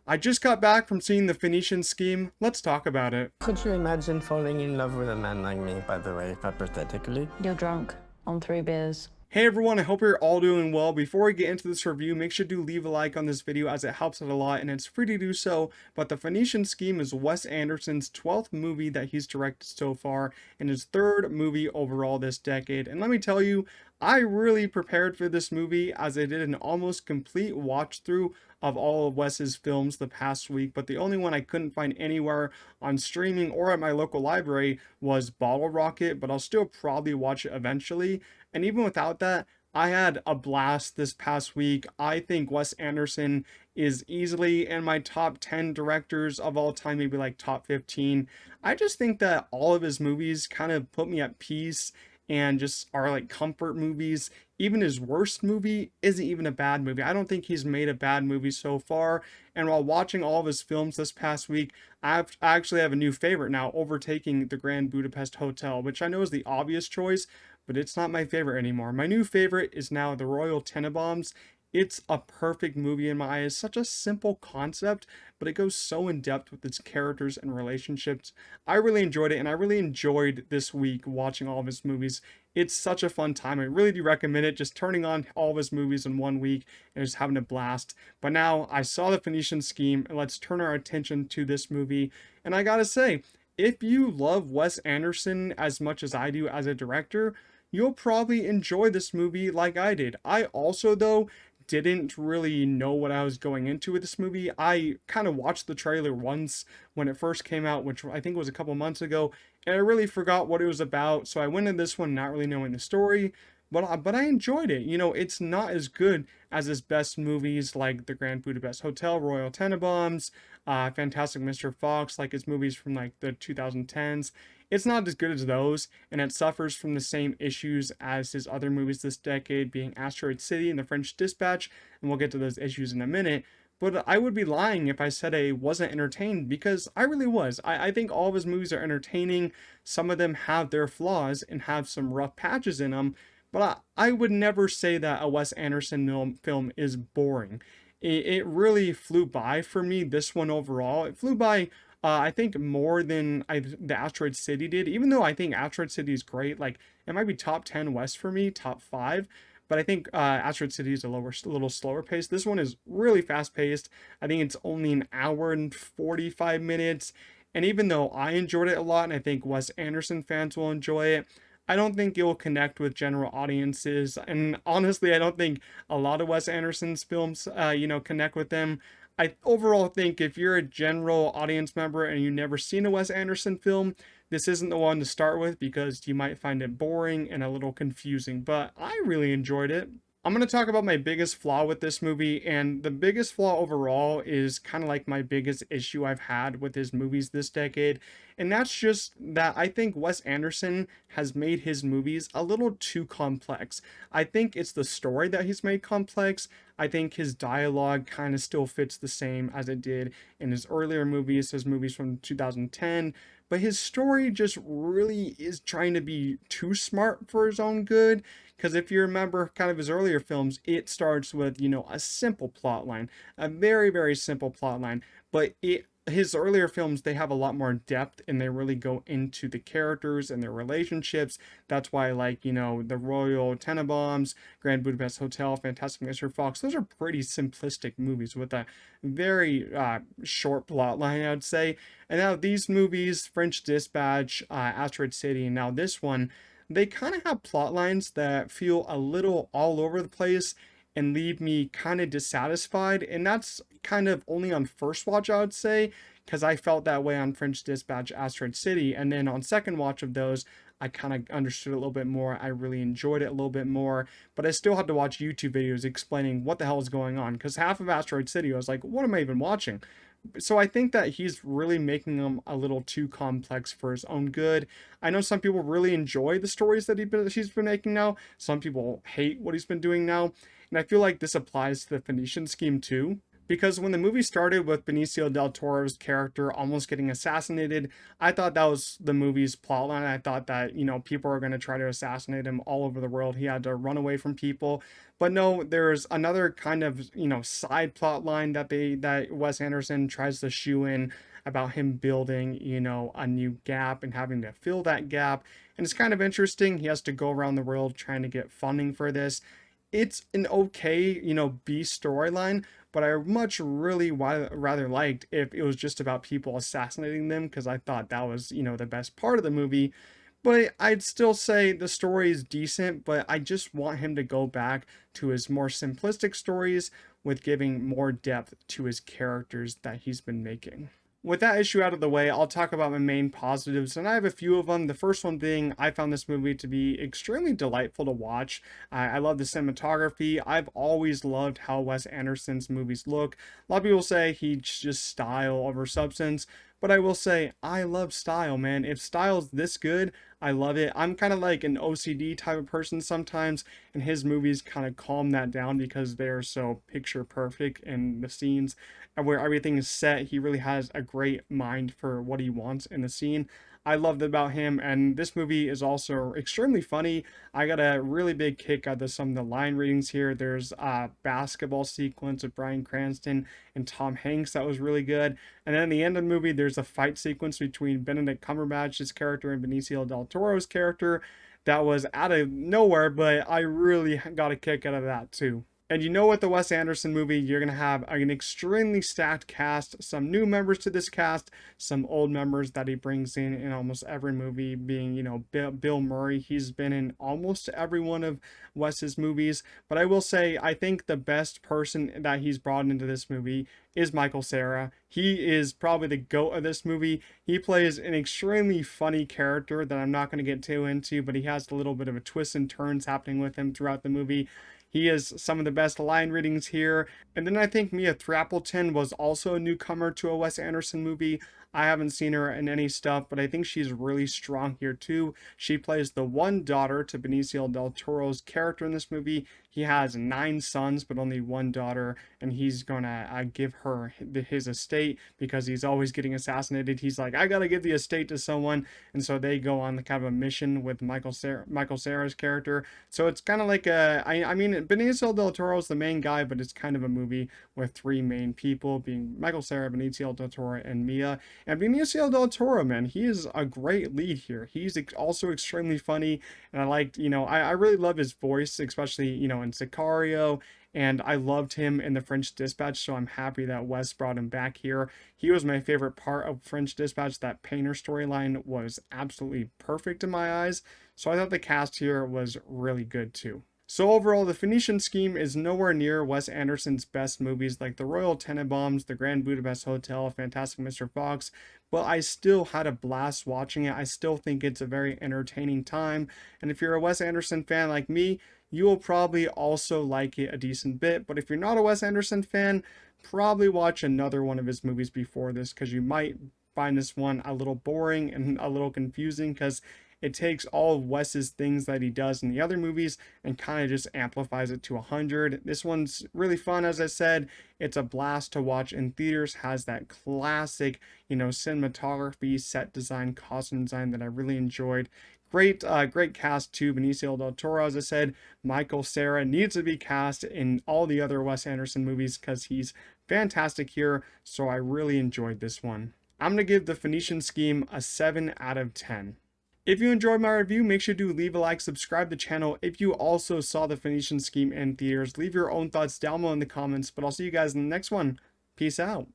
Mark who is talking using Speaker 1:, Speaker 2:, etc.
Speaker 1: I just got back from seeing the Phoenician Scheme. Let's talk about it.
Speaker 2: Could you imagine falling in love with a man like me, by the way, hypothetically?
Speaker 3: You're drunk on 3 beers.
Speaker 1: Hey everyone, I hope you're all doing well. Before we get into this review, make sure to leave a like on this video as it helps out a lot and it's free to do so. But the Phoenician Scheme is Wes Anderson's 12th movie that he's directed so far and his 3rd movie overall this decade. And let me tell you, I really prepared for this movie as I did an almost complete watch through of all of Wes's films the past week, but the only one I couldn't find anywhere on streaming or at my local library was Bottle Rocket, but I'll still probably watch it eventually. And even without that, I had a blast this past week. I think Wes Anderson is easily in my top 10 directors of all time, maybe like top 15. I just think that all of his movies kind of put me at peace and just are like comfort movies. Even his worst movie isn't even a bad movie. I don't think he's made a bad movie so far. And while watching all of his films this past week, I actually have a new favorite now, overtaking The Grand Budapest Hotel, which I know is the obvious choice, but it's not my favorite anymore. My new favorite is now The Royal Tenenbaums. It's a perfect movie in my eyes. Such a simple concept, but it goes so in depth with its characters and relationships. I really enjoyed it, and I really enjoyed this week watching all of his movies. It's such a fun time. I really do recommend it. Just turning on all of his movies in one week and just having a blast. But now I saw the Phoenician Scheme, and let's turn our attention to this movie. And I gotta say, if you love Wes Anderson as much as I do as a director, you'll probably enjoy this movie like I did. I also, though, didn't really know what I was going into with this movie. I kind of watched the trailer once when it first came out, which I think was a couple months ago, and I really forgot what it was about. So I went in this one not really knowing the story, but I enjoyed it. You know, it's not as good as his best movies like The Grand Budapest Hotel, Royal Tenenbaums, Fantastic Mr. Fox, like his movies from like the 2010s. It's not as good as those, and it suffers from the same issues as his other movies this decade, being Asteroid City and The French Dispatch, and we'll get to those issues in a minute. But I would be lying if I said I wasn't entertained, because I really was. I think all of his movies are entertaining. Some of them have their flaws and have some rough patches in them, but I would never say that a Wes Anderson film is boring. It really flew by for me, this one overall. It flew by, I think, more than the Asteroid City did, even though I think Asteroid City is great. Like, it might be top 10 West for me, top 5. But I think Asteroid City is a little slower pace. This one is really fast paced. I think it's only an hour and 45 minutes. And even though I enjoyed it a lot, and I think Wes Anderson fans will enjoy it, I don't think it will connect with general audiences. And honestly, I don't think a lot of Wes Anderson's films, connect with them. I overall think if you're a general audience member and you've never seen a Wes Anderson film, this isn't the one to start with because you might find it boring and a little confusing, but I really enjoyed it. I'm going to talk about my biggest flaw with this movie, and the biggest flaw overall is kind of like my biggest issue I've had with his movies this decade, and that's just that I think Wes Anderson has made his movies a little too complex. I think it's the story that he's made complex. I think his dialogue kind of still fits the same as it did in his earlier movies, his movies from 2010, but his story just really is trying to be too smart for his own good. Because if you remember kind of his earlier films, it starts with, a simple plot line, a very, very simple plot line. But his earlier films, they have a lot more depth and they really go into the characters and their relationships. That's why, like, The Royal Tenenbaums, Grand Budapest Hotel, Fantastic Mr. Fox, those are pretty simplistic movies with a very short plot line, I would say. And now these movies, French Dispatch, Asteroid City, and now this one, they kind of have plot lines that feel a little all over the place and leave me kind of dissatisfied. And that's kind of only on first watch, I would say, because I felt that way on French Dispatch, Asteroid City. And then on second watch of those, I kind of understood a little bit more. I really enjoyed it a little bit more, but I still had to watch YouTube videos explaining what the hell is going on, because half of Asteroid City, I was like, what am I even watching? So I think that he's really making them a little too complex for his own good. I know some people really enjoy the stories that he's been making now. Some people hate what he's been doing now. And I feel like this applies to the Phoenician Scheme too. Because when the movie started with Benicio del Toro's character almost getting assassinated, I thought that was the movie's plotline. I thought that, people are going to try to assassinate him all over the world. He had to run away from people. But no, there's another kind of, side plot line that Wes Anderson tries to shoe in about him building, a new gap and having to fill that gap. And it's kind of interesting. He has to go around the world trying to get funding for this. It's an okay, B storyline, but I much really rather liked if it was just about people assassinating them, because I thought that was, the best part of the movie. But I'd still say the story is decent, but I just want him to go back to his more simplistic stories with giving more depth to his characters that he's been making. With that issue out of the way, I'll talk about my main positives, and I have a few of them. The first one being I found this movie to be extremely delightful to watch. I love the cinematography. I've always loved how Wes Anderson's movies look. A lot of people say he's just style over substance, but I will say I love style, man. If style's this good, I love it. I'm kind of like an OCD type of person sometimes, and his movies kind of calm that down because they're so picture perfect in the scenes and where everything is set. He really has a great mind for what he wants in the scene. I loved about him, and this movie is also extremely funny. I got a really big kick out of some of the line readings here. There's a basketball sequence of Bryan Cranston and Tom Hanks that was really good. And then at the end of the movie, there's a fight sequence between Benedict Cumberbatch's character and Benicio del Toro's character that was out of nowhere, but I really got a kick out of that too. And you know, with the Wes Anderson movie, you're going to have an extremely stacked cast, some new members to this cast, some old members that he brings in almost every movie, being, Bill Murray. He's been in almost every one of Wes's movies. But I will say, I think the best person that he's brought into this movie is Michael Cera. He is probably the GOAT of this movie. He plays an extremely funny character that I'm not going to get too into, but he has a little bit of a twists and turns happening with him throughout the movie. He is some of the best line readings here. And then I think Mia Thrapleton was also a newcomer to a Wes Anderson movie. I haven't seen her in any stuff, but I think she's really strong here too. She plays the one daughter to Benicio del Toro's character in this movie. He has 9 sons, but only one daughter, and he's gonna give her his estate because he's always getting assassinated. He's like, I gotta give the estate to someone, and so they go on the kind of a mission with Michael Cera's character. So it's kind of like I mean, Benicio del Toro is the main guy, but it's kind of a movie with 3 main people, being Michael Cera, Benicio del Toro, and Mia. And Benicio del Toro, man, he is a great lead here. He's also extremely funny, and I liked, I really love his voice, especially, in Sicario, and I loved him in the French Dispatch, so I'm happy that Wes brought him back here. He was my favorite part of French Dispatch. That painter storyline was absolutely perfect in my eyes, so I thought the cast here was really good too. So overall, The Phoenician Scheme is nowhere near Wes Anderson's best movies like The Royal Tenenbaums, The Grand Budapest Hotel, Fantastic Mr. Fox, but I still had a blast watching it. I still think it's a very entertaining time, and if you're a Wes Anderson fan like me, you will probably also like it a decent bit. But if you're not a Wes Anderson fan, probably watch another one of his movies before this, because you might find this one a little boring and a little confusing, because it takes all of Wes's things that he does in the other movies and kind of just amplifies it to 100. This one's really fun, as I said. It's a blast to watch in theaters. Has that classic, cinematography, set design, costume design that I really enjoyed. Great cast too. Benicio del Toro, as I said. Michael Cera needs to be cast in all the other Wes Anderson movies because he's fantastic here. So I really enjoyed this one. I'm going to give The Phoenician Scheme a 7 out of 10. If you enjoyed my review, make sure to leave a like, subscribe to the channel. If you also saw The Phoenician Scheme in theaters, leave your own thoughts down below in the comments. But I'll see you guys in the next one. Peace out.